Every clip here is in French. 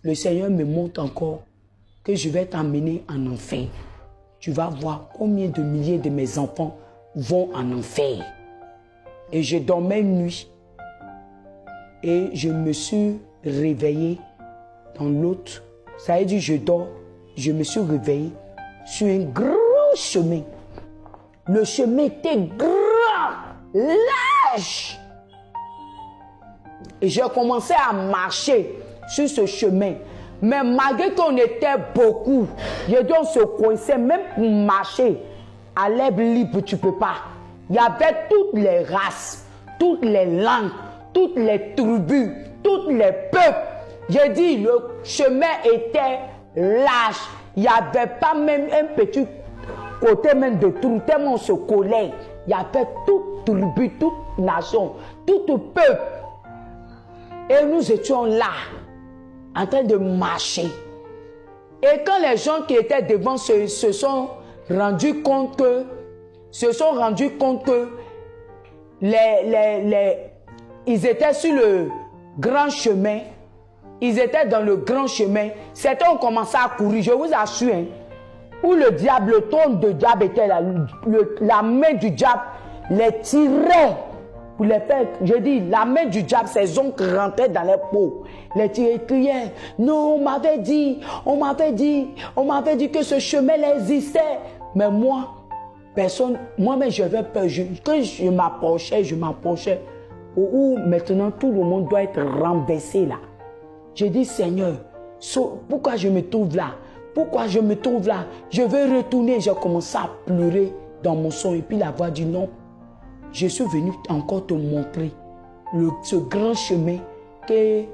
le Seigneur me montre encore que je vais t'emmener en enfer. Tu vas voir combien de milliers de mes enfants vont en enfer. Et je dormais une nuit et je me suis réveillé dans l'autre. Ça veut dire je dors, je me suis réveillé sur un grand chemin. Le chemin était grand, large. Et j'ai commencé à marcher sur ce chemin. Mais malgré qu'on était beaucoup, je dis on se coinçait, même pour marcher à l'air libre, tu ne peux pas. Il y avait toutes les races, toutes les langues, toutes les tribus, tous les peuples. J'ai dit, le chemin était large. Il n'y avait pas même un petit côté même de trou, tellement on se collait. Il y avait toute tribu, toute nation, tout peuple. Et nous étions là, en train de marcher. Et quand les gens qui étaient devant se sont rendus compte que, ils étaient sur le grand chemin, ils étaient dans le grand chemin, certains ont commencé à courir, je vous assure, hein, où le diable, le trône de diable était là, la main du diable les tirait. Pour les faire, je dis, la main du diable, ses ongles rentraient dans les peaux. Les tirer, criaient, non, on m'avait dit que ce chemin existait. Mais moi, personne, moi-même, j'avais peur. Quand je m'approchais, où maintenant tout le monde doit être renversé là. J'ai dit, Seigneur, pourquoi je me trouve là? Pourquoi je me trouve là? Je veux retourner. J'ai commencé à pleurer dans mon son. Et puis la voix dit non. Je suis venu encore te montrer ce grand chemin que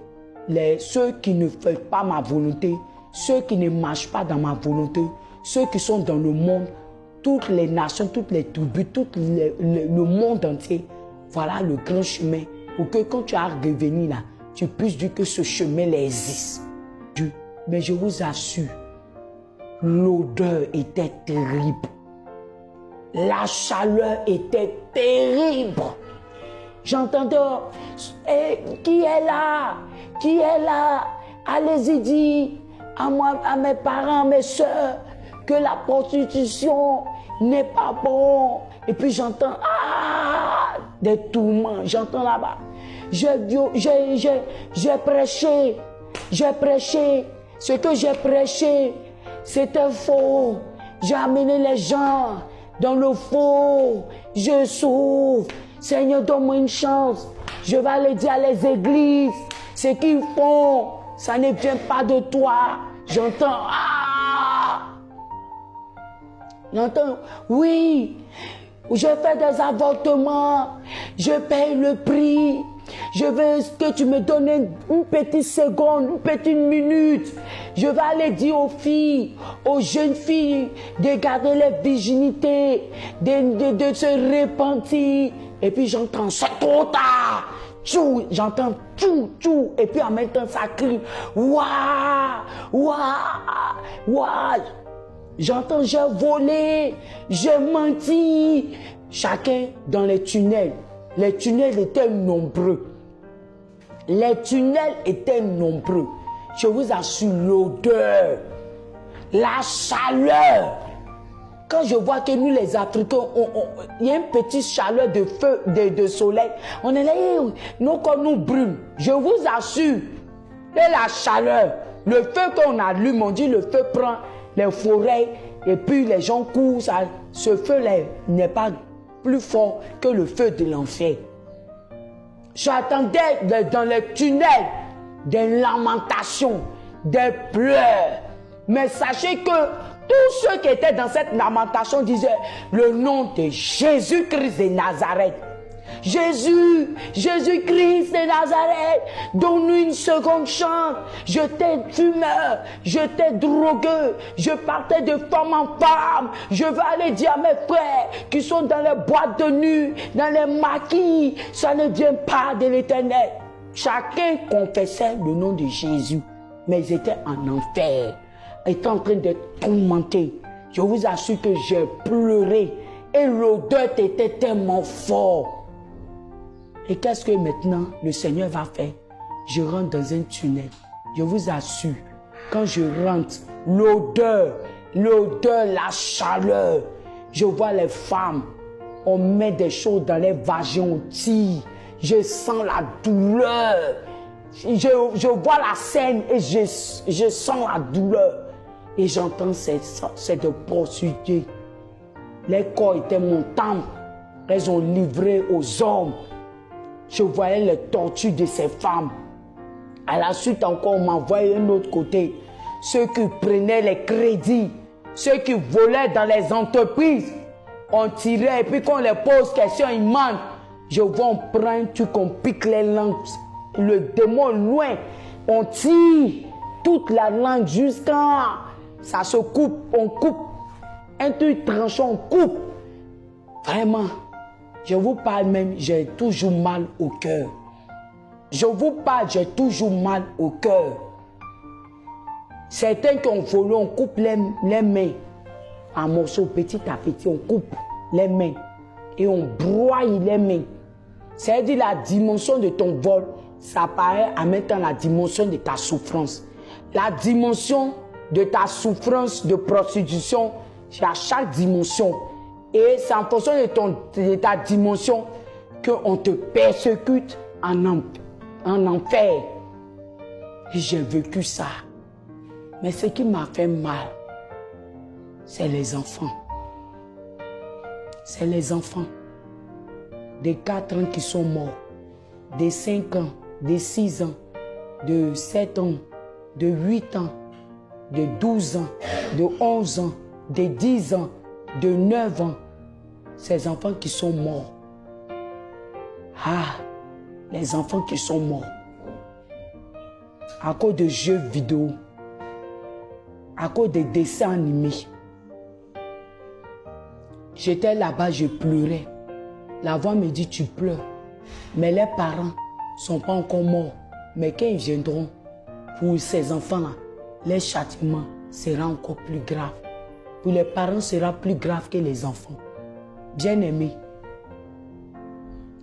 ceux qui ne font pas ma volonté, ceux qui ne marchent pas dans ma volonté, ceux qui sont dans le monde, toutes les nations, toutes les tribus, le monde entier, voilà le grand chemin pour que quand tu as revenu là, tu puisses dire que ce chemin existe. Mais je vous assure, l'odeur était terrible. La chaleur était terrible. J'entendais, qui est là? Qui est là? Allez-y dire à moi, à mes parents, à mes soeurs, que la prostitution n'est pas bon. Et puis j'entends, des tourments, j'entends là-bas. J'ai prêché. Ce que j'ai prêché, c'était faux. J'ai amené les gens dans le faux. Je souffre. Seigneur, donne-moi une chance. Je vais aller dire à les églises ce qu'ils font. Ça ne vient pas de toi. J'entends, J'entends, oui. Je fais des avortements. Je paye le prix. Je veux que tu me donnes une petite seconde, une petite minute. Je vais aller dire aux filles, aux jeunes filles, de garder leur virginité, de se repentir. Et puis j'entends, c'est trop tard. Tchou, j'entends tchou, tchou. Et puis en même temps, ça crie, waouh, waouh, waouh. J'entends, j'ai volé, j'ai menti. Chacun dans les tunnels. Les tunnels étaient nombreux. Les tunnels étaient nombreux. Je vous assure, l'odeur, la chaleur. Quand je vois que nous les Africains, il y a une petite chaleur de feu, de soleil. On est là, nos corps nous brûlent. Je vous assure, et la chaleur, le feu qu'on allume, on dit le feu prend les forêts et puis les gens courent. Ce feu-là n'est pas plus fort que le feu de l'enfer. J'attendais dans les tunnels des lamentations, des pleurs. Mais sachez que tous ceux qui étaient dans cette lamentation disaient le nom de Jésus-Christ de Nazareth. Jésus-Christ de Nazareth, donne-nous une seconde chance. J'étais fumeur, j'étais drogueux, je partais de femme en femme. Je vais aller dire à mes frères qui sont dans les boîtes de nuit, dans les maquis, ça ne vient pas de l'Éternel. Chacun confessait le nom de Jésus, mais ils étaient en enfer, étaient en train d'être tourmentés. Je vous assure que j'ai pleuré et l'odeur était tellement forte. Et qu'est-ce que maintenant le Seigneur va faire? Je rentre dans un tunnel. Je vous assure, quand je rentre, l'odeur, la chaleur, je vois les femmes, on met des choses dans les vagins, on tire, je sens la douleur, je vois la scène et je sens la douleur. Et j'entends cette prostituée. Les corps étaient montants, elles ont livré aux hommes. Je voyais les tortures de ces femmes. À la suite encore, on m'envoyait un autre côté. Ceux qui prenaient les crédits, ceux qui volaient dans les entreprises, on tirait et puis quand on les pose question, ils mentent. Je vois, on prend un truc, on pique les langues. Le démon loin, on tire toute la langue jusqu'à... Ça se coupe, on coupe. Un truc tranchant, on coupe. Vraiment, je vous parle même, j'ai toujours mal au cœur. Je vous parle, j'ai toujours mal au cœur. Certains qui ont volé, on coupe les mains en morceaux, petit à petit, on coupe les mains et on broie les mains. C'est-à-dire la dimension de ton vol, ça paraît en même temps la dimension de ta souffrance. La dimension de ta souffrance de prostitution, c'est à chaque dimension. Et c'est en fonction de ta dimension qu'on te persécute en enfer. Et j'ai vécu ça. Mais ce qui m'a fait mal, c'est les enfants. C'est les enfants. Des 4 ans qui sont morts. Des 5 ans, des 6 ans, de 7 ans, de 8 ans, de 12 ans, de 11 ans, de 10 ans, de 9 ans. Ces enfants qui sont morts. Ah, les enfants qui sont morts. À cause de jeux vidéo. À cause des dessins animés. J'étais là-bas, je pleurais. La voix me dit, tu pleures. Mais les parents ne sont pas encore morts. Mais quand ils viendront, pour ces enfants-là, les châtiments seront encore plus graves. Pour les parents, sera plus grave que les enfants. Bien-aimé,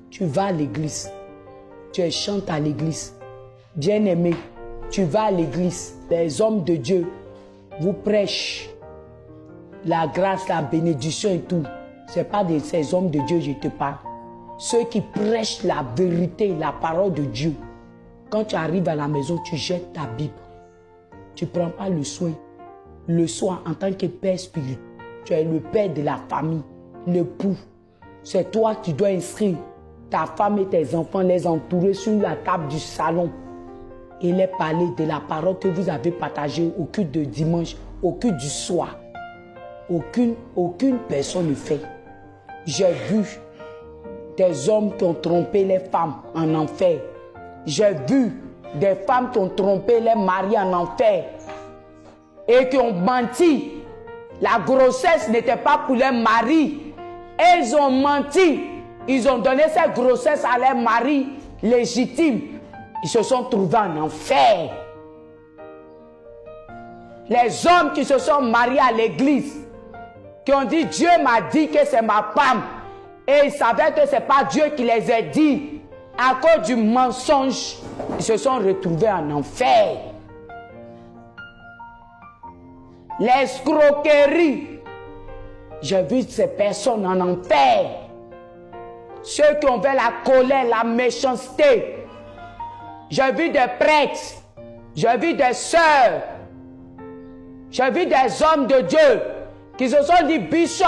tu vas à l'église. Tu chantes à l'église. Bien-aimé, tu vas à l'église. Les hommes de Dieu vous prêchent la grâce, la bénédiction et tout. Ce n'est pas de ces hommes de Dieu que je te parle. Ceux qui prêchent la vérité, la parole de Dieu. Quand tu arrives à la maison, tu jettes ta Bible. Tu ne prends pas le soin. Le soir, en tant que père spirituel, tu es le père de la famille, l'époux. C'est toi qui dois inscrire ta femme et tes enfants, les entourer sur la table du salon et les parler de la parole que vous avez partagée au culte de dimanche, au culte du soir. Aucune personne ne fait. J'ai vu des hommes qui ont trompé les femmes en enfer. J'ai vu des femmes qui ont trompé les maris en enfer et qui ont menti. La grossesse n'était pas pour les maris. Ils ont menti. Ils ont donné cette grossesse à leurs maris légitimes. Ils se sont trouvés en enfer. Les hommes qui se sont mariés à l'église, qui ont dit Dieu m'a dit que c'est ma femme, et ils savaient que ce n'est pas Dieu qui les a dit, à cause du mensonge, ils se sont retrouvés en enfer. L'escroquerie, j'ai vu ces personnes en enfer. Ceux qui ont fait la colère, la méchanceté. J'ai vu des prêtres, j'ai vu des sœurs, j'ai vu des hommes de Dieu qui se sont dit bishop,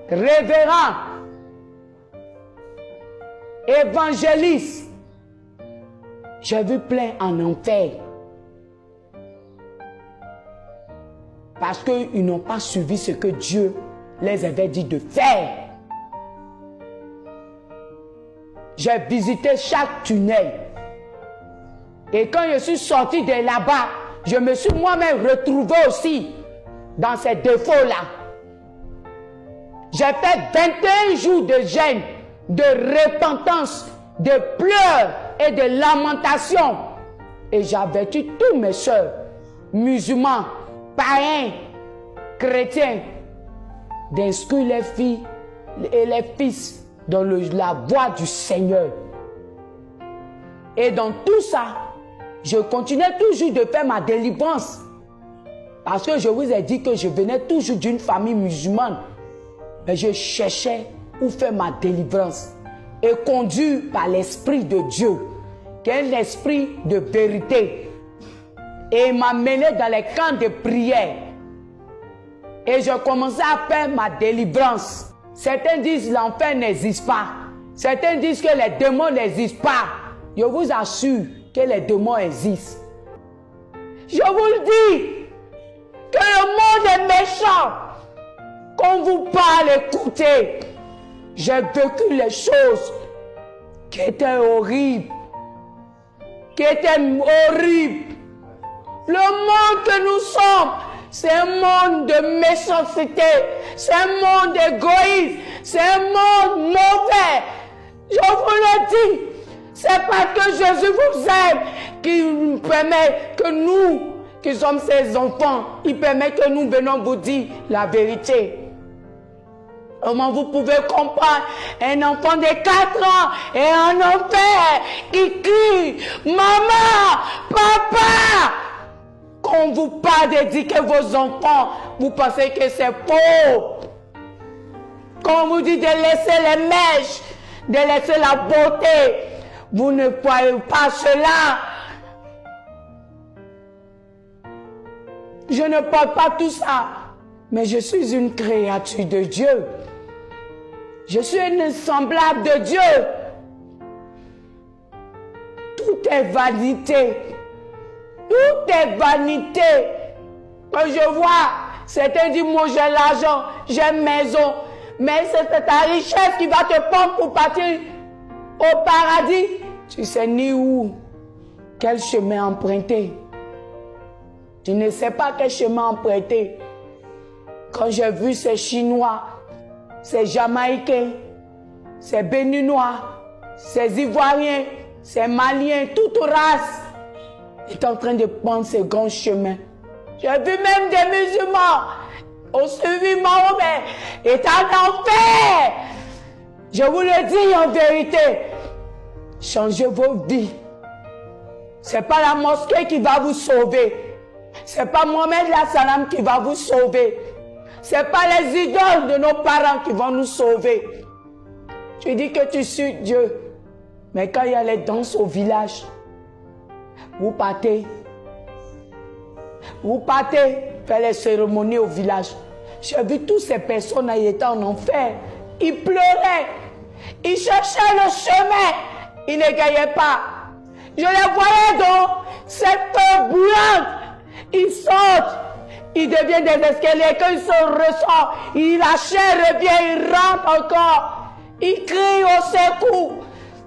révérend, évangéliste. J'ai vu plein en enfer. Parce qu'ils n'ont pas suivi ce que Dieu les avait dit de faire. J'ai visité chaque tunnel. Et quand je suis sorti de là-bas, je me suis moi-même retrouvé aussi dans ces défauts-là. J'ai fait 21 jours de jeûne, de repentance, de pleurs et de lamentation. Et j'ai averti tous mes soeurs, musulmans, païens, chrétiens, d'inscrire les filles et les fils dans la voie du Seigneur. Et dans tout ça, Je continuais toujours de faire ma délivrance. Parce que je vous ai dit que je venais toujours d'une famille musulmane. Mais je cherchais où faire ma délivrance. Et conduit par l'Esprit de Dieu, qui est l'Esprit de vérité. Et il m'a mené dans les camps de prière. Et je commençais à faire ma délivrance. Certains disent l'enfer n'existe pas. Certains disent que les démons n'existent pas. Je vous assure que les démons existent. Je vous le dis, que le monde est méchant. Quand vous parle, écoutez. J'ai vécu les choses qui étaient horribles. Le monde que nous sommes, c'est un monde de méchanceté. C'est un monde égoïste. C'est un monde mauvais. Je vous le dis. C'est parce que Jésus vous aime qu'il permet que nous, qui sommes ses enfants, il permet que nous venons vous dire la vérité. Comment vous pouvez comprendre un enfant de 4 ans et un enfant qui crie « Maman, papa !» Quand vous parle d'éduquer vos enfants, vous pensez que c'est faux. Quand on vous dit de laisser les mèches, de laisser la beauté, vous ne croyez pas cela. Je ne parle pas tout ça, mais je suis une créature de Dieu. Je suis une semblable de Dieu. Tout est vanité. Tout est vanité. Quand je vois, certains disent, moi j'ai l'argent, j'ai une maison, mais c'est ta richesse qui va te prendre pour partir au paradis. Tu sais ni où, quel chemin emprunter. Tu ne sais pas quel chemin emprunter. Quand j'ai vu ces Chinois, ces Jamaïcains, ces Béninois, ces Ivoiriens, ces Maliens, toute race est en train de prendre ce grand chemin. J'ai vu même des musulmans ont suivi Mahomet, est en enfer. Je vous le dis en vérité, changez vos vies. Ce n'est pas la mosquée qui va vous sauver. Ce n'est pas Mohamed Salam qui va vous sauver. Ce n'est pas les idoles de nos parents qui vont nous sauver. Tu dis que tu suis Dieu. Mais quand il y a les danses au village, vous partez. Vous partez faire les cérémonies au village. J'ai vu toutes ces personnes qui étaient en enfer. Ils pleuraient. Ils cherchaient le chemin. Ils ne gagnaient pas. Je les voyais dans cette feu brûlante. Ils sortent. Ils deviennent des escaliers. Quand ils se ressortent, la chair revient, ils rentrent encore. Ils crient au secours.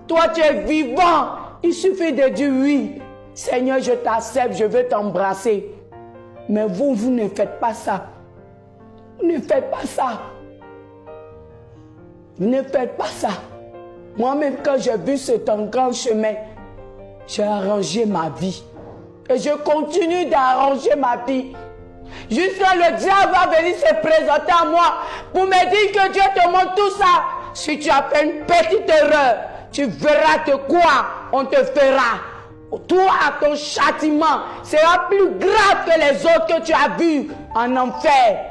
Toi, tu es vivant. Il suffit de dire oui. Seigneur, je t'accepte, je veux t'embrasser. Mais vous, vous ne faites pas ça. Vous ne faites pas ça. Vous ne faites pas ça. Moi-même, quand j'ai vu ce grand chemin, j'ai arrangé ma vie. Et je continue d'arranger ma vie. Jusqu'à le diable va venir se présenter à moi pour me dire que Dieu te montre tout ça. Si tu as fait une petite erreur, tu verras de quoi on te fera. Toi, ton châtiment sera plus grave que les autres que tu as vus en enfer.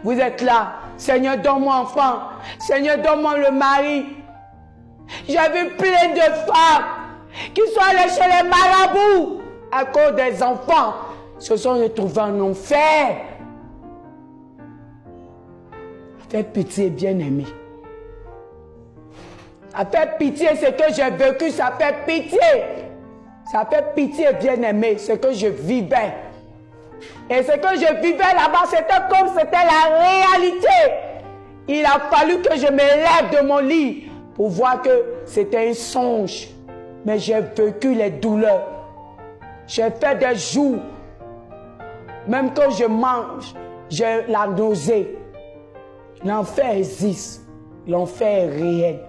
Vous êtes là. Seigneur, donne-moi enfant. Seigneur, donne-moi le mari. J'ai vu plein de femmes qui sont allées chez les marabouts à cause des enfants. Se sont retrouvés en enfer. Faites pitié, bien-aimé. Ça fait pitié ce que j'ai vécu, ça fait pitié. Ça fait pitié, bien-aimé, ce que je vivais. Et ce que je vivais là-bas, c'était comme c'était la réalité. Il a fallu que je me lève de mon lit pour voir que c'était un songe. Mais j'ai vécu les douleurs. J'ai fait des jours. Même quand je mange, j'ai la nausée. L'enfer existe. L'enfer est réel.